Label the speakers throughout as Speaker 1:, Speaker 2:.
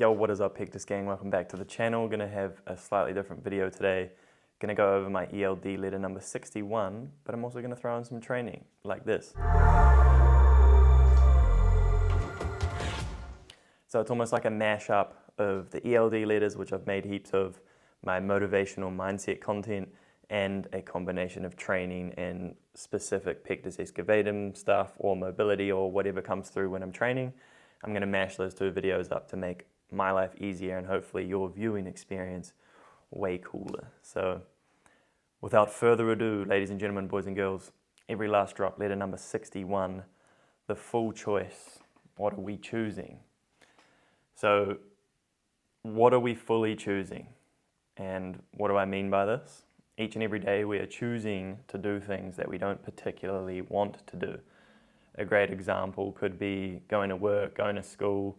Speaker 1: Yo, what is up, Pectus Gang? Welcome back to the channel. Gonna have a slightly different video today. Gonna go over my ELD letter number 61, but I'm also gonna throw in some training like this. So it's almost like a mashup of the ELD letters, which I've made heaps of, my motivational mindset content, and a combination of training and specific Pectus Excavatum stuff or mobility or whatever comes through when I'm training. I'm going to mash those two videos up to make my life easier and hopefully your viewing experience way cooler. So without further ado, ladies and gentlemen, boys and girls, every last drop, letter number 61, the full choice. What are we choosing? So what are we fully choosing? And what do I mean by this? Each and every day we are choosing to do things that we don't particularly want to do. A great example could be going to work, going to school,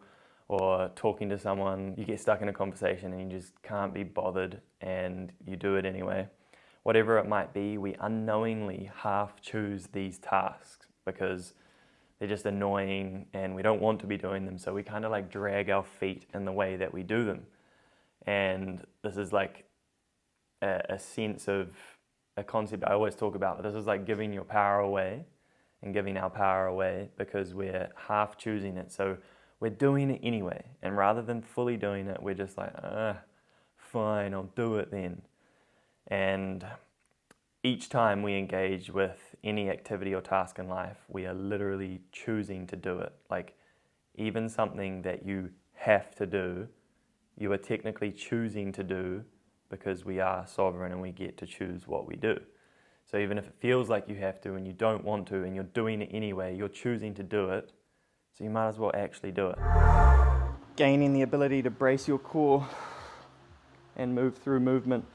Speaker 1: or talking to someone. You get stuck in a conversation and you just can't be bothered and you do it anyway. Whatever it might be, we unknowingly half choose these tasks because they're just annoying and we don't want to be doing them, so we kind of like drag our feet in the way that we do them. And this is like a sense of a concept I always talk about. This is like giving your power away and giving our power away because we're half choosing it. So we're doing it anyway. And rather than fully doing it, we're just like, fine, I'll do it then. And each time we engage with any activity or task in life, we are literally choosing to do it. Like even something that you have to do, you are technically choosing to do because we are sovereign and we get to choose what we do. So even if it feels like you have to and you don't want to and you're doing it anyway, you're choosing to do it, so you might as well actually do it. Gaining the ability to brace your core and move through movement.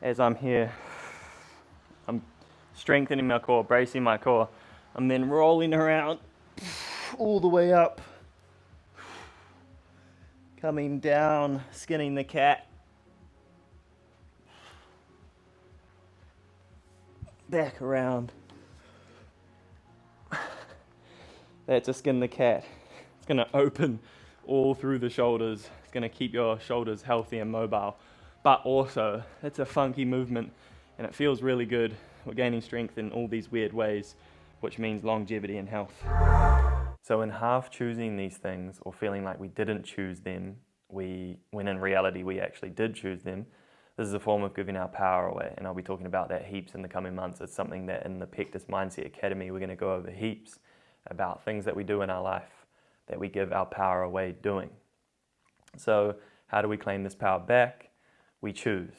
Speaker 1: As I'm here, I'm strengthening my core, bracing my core. I'm then rolling around all the way up, coming down, skinning the cat, back around. That's a skin the cat. It's going to open all through the shoulders. It's going to keep your shoulders healthy and mobile. But also, it's a funky movement and it feels really good. We're gaining strength in all these weird ways, which means longevity and health. So in half choosing these things or feeling like we didn't choose them, when in reality we actually did choose them, this is a form of giving our power away, and I'll be talking about that heaps in the coming months. It's something that in the Pectus Mindset Academy we're going to go over heaps about things that we do in our life that we give our power away doing. So how do we claim this power back? We choose.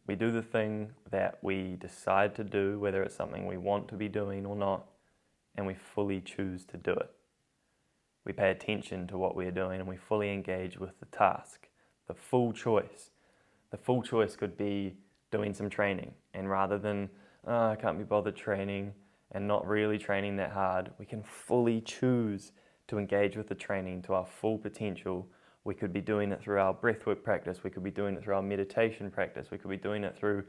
Speaker 1: We do the thing that we decide to do, whether it's something we want to be doing or not, and we fully choose to do it. We pay attention to what we're doing and we fully engage with the task, the full choice. The full choice could be doing some training, and rather than, I can't be bothered training and not really training that hard, we can fully choose to engage with the training to our full potential. We could be doing it through our breathwork practice, we could be doing it through our meditation practice, we could be doing it through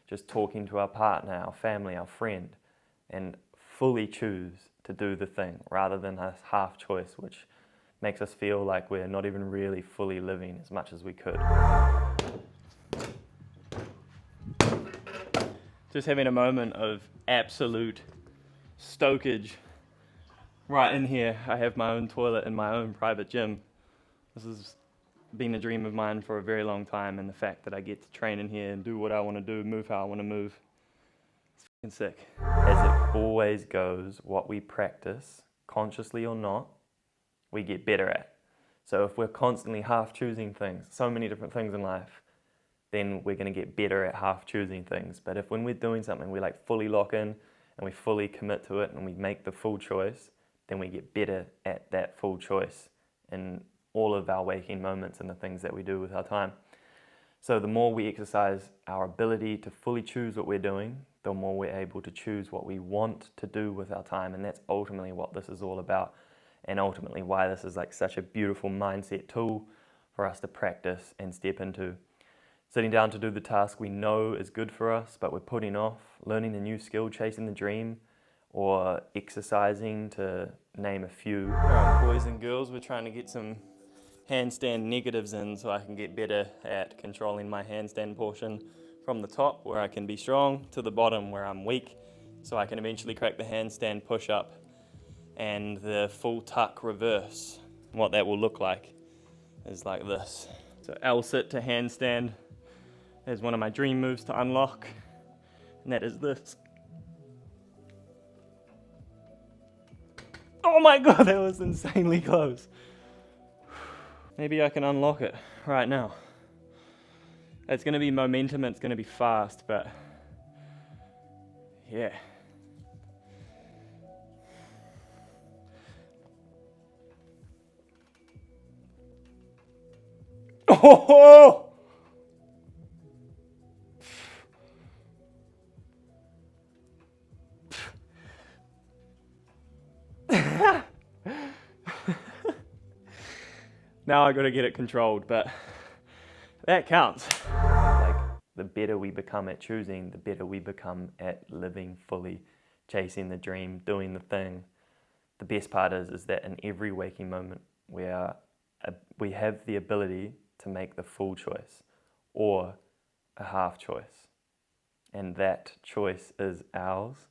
Speaker 1: just talking to our partner, our family, our friend, and fully choose to do the thing rather than a half choice, which makes us feel like we're not even really fully living as much as we could. Just having a moment of absolute stokage. Right in here, I have my own toilet and my own private gym. This has been a dream of mine for a very long time, and the fact that I get to train in here and do what I want to do, move how I want to move, it's fucking sick. As it always goes, what we practice, consciously or not, we get better at. So if we're constantly half choosing things, so many different things in life, then we're going to get better at half choosing things. But if when we're doing something, we like fully lock in and we fully commit to it and we make the full choice, then we get better at that full choice in all of our waking moments and the things that we do with our time. So the more we exercise our ability to fully choose what we're doing, the more we're able to choose what we want to do with our time. And that's ultimately what this is all about, and ultimately why this is like such a beautiful mindset tool for us to practice and step into. Sitting down to do the task we know is good for us, but we're putting off, learning a new skill, chasing the dream, or exercising, to name a few. All right, boys and girls, we're trying to get some handstand negatives in so I can get better at controlling my handstand portion from the top where I can be strong to the bottom where I'm weak, so I can eventually crack the handstand push-up and the full tuck reverse. What that will look like is like this. So L-sit to handstand is one of my dream moves to unlock, and that is this. Oh my god, that was insanely close. Maybe I can unlock it right now. It's going to be momentum, it's going to be fast, but yeah. Oh! Now I got to get it controlled, but that counts. Like, the better we become at choosing, the better we become at living fully, chasing the dream, doing the thing. The best part is that in every waking moment, we have the ability to make the full choice or a half choice. And that choice is ours.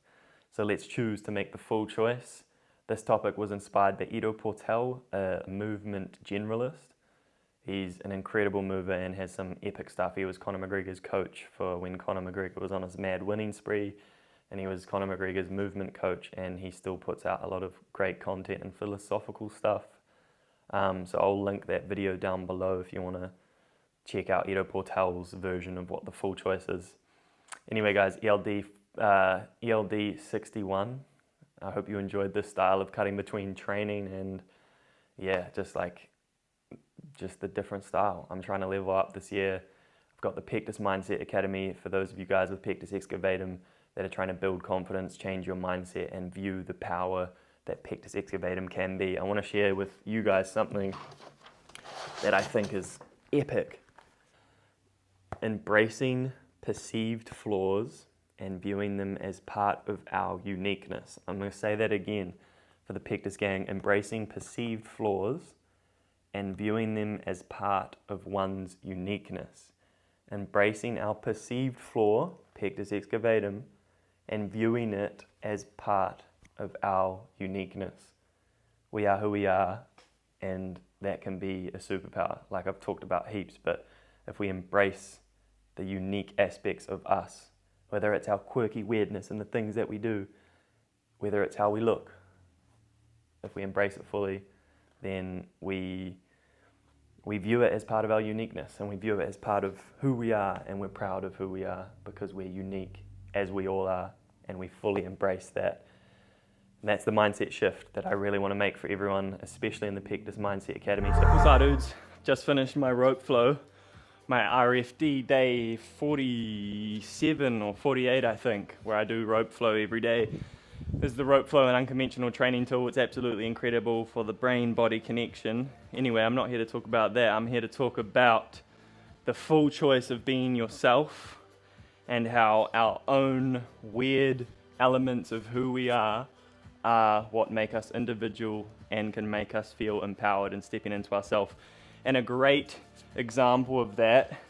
Speaker 1: So let's choose to make the full choice. This topic was inspired by Ido Portal, a movement generalist. He's an incredible mover and has some epic stuff. He was Conor McGregor's coach for when Conor McGregor was on his mad winning spree, and he was Conor McGregor's movement coach, and he still puts out a lot of great content and philosophical stuff. So I'll link that video down below if you want to check out Ido Portal's version of what the full choice is. Anyway guys, ELD 61. I hope you enjoyed this style of cutting between training and just the different style. I'm trying to level up this year. I've got the Pectus Mindset Academy for those of you guys with Pectus Excavatum that are trying to build confidence, change your mindset, and view the power that Pectus Excavatum can be. I want to share with you guys something that I think is epic. Embracing perceived flaws and viewing them as part of our uniqueness. I'm going to say that again for the Pectus Gang. Embracing perceived flaws and viewing them as part of one's uniqueness. Embracing our perceived flaw, Pectus Excavatum, and viewing it as part of our uniqueness. We are who we are, and that can be a superpower, like I've talked about heaps, but if we embrace the unique aspects of us, whether it's our quirky weirdness and the things that we do, whether it's how we look, if we embrace it fully, then we view it as part of our uniqueness, and we view it as part of who we are, and we're proud of who we are because we're unique as we all are, and we fully embrace that. And that's the mindset shift that I really want to make for everyone, especially in the Pectus Mindset Academy. So what's up, dudes? Just finished my rope flow, my RFD day 47 or 48, I think, where I do rope flow every day. This is the rope flow and unconventional training tool. It's absolutely incredible for the brain-body connection. Anyway, I'm not here to talk about that. I'm here to talk about the full choice of being yourself and how our own weird elements of who we are what make us individual and can make us feel empowered and stepping into ourselves. And a great example of that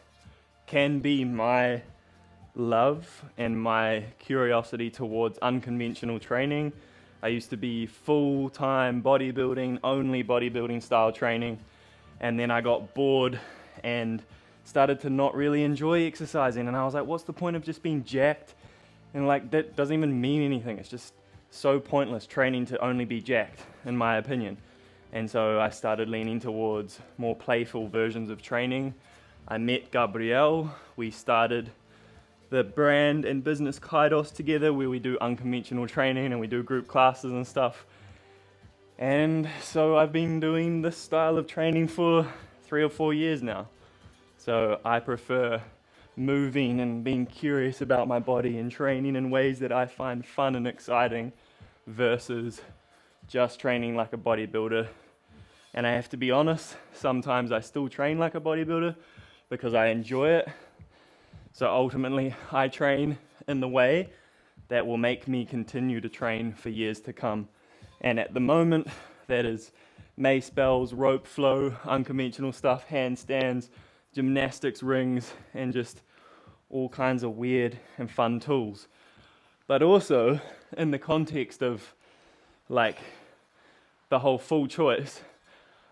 Speaker 1: can be my love and my curiosity towards unconventional training. I used to be full-time bodybuilding, only bodybuilding style training, and then I got bored and started to not really enjoy exercising, and I was like, what's the point of just being jacked? And like, that doesn't even mean anything. It's just so pointless training to only be jacked, in my opinion. And so I started leaning towards more playful versions of training. I met Gabrielle. We started the brand and business Kairos together, where we do unconventional training and we do group classes and stuff. And so I've been doing this style of training for 3 or 4 years now. So I prefer moving and being curious about my body and training in ways that I find fun and exciting versus just training like a bodybuilder. And I have to be honest, sometimes I still train like a bodybuilder because I enjoy it. So ultimately, I train in the way that will make me continue to train for years to come. And at the moment, that is mace bells, rope flow, unconventional stuff, handstands, gymnastics rings, and just all kinds of weird and fun tools. But also in the context of like the whole full choice,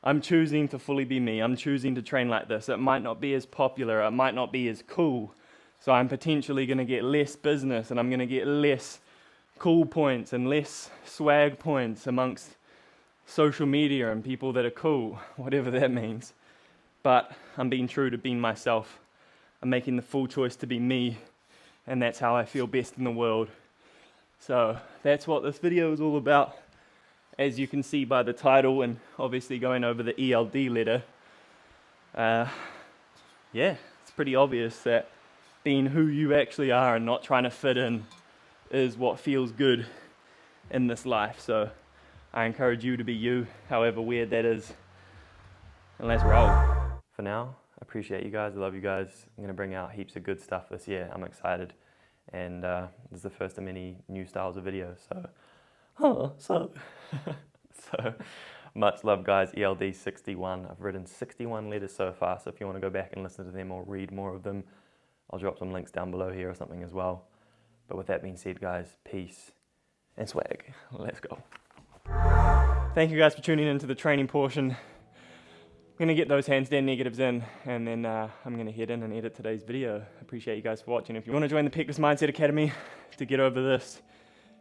Speaker 1: I'm choosing to fully be me. I'm choosing to train like this. It might not be as popular, it might not be as cool, so I'm potentially going to get less business, and I'm going to get less cool points and less swag points amongst social media and people that are cool, whatever that means. But I'm being true to being myself. I'm making the full choice to be me, and that's how I feel best in the world. So that's what this video is all about. As you can see by the title, and obviously going over the ELD letter, yeah, it's pretty obvious that being who you actually are and not trying to fit in is what feels good in this life. So I encourage you to be you, however weird that is. And let's roll. For now, I appreciate you guys. I love you guys. I'm going to bring out heaps of good stuff this year. I'm excited. And this is the first of many new styles of videos. So much love, guys. ELD 61. I've written 61 letters so far. So if you want to go back and listen to them or read more of them, I'll drop some links down below here or something as well. But with that being said, guys, peace and swag. Let's go. Thank you guys for tuning into the training portion. I'm going to get those handstand negatives in, and then I'm going to head in and edit today's video. Appreciate you guys for watching. If you want to join the Pectus Mindset Academy to get over this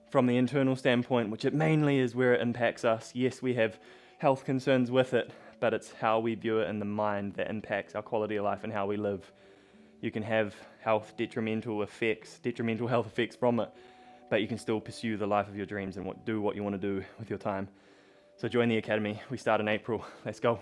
Speaker 1: from the internal standpoint, which it mainly is where it impacts us. Yes, we have health concerns with it, but it's how we view it in the mind that impacts our quality of life and how we live. You can have detrimental health effects from it, but you can still pursue the life of your dreams and do what you want to do with your time. So join the academy. We start in April. Let's go.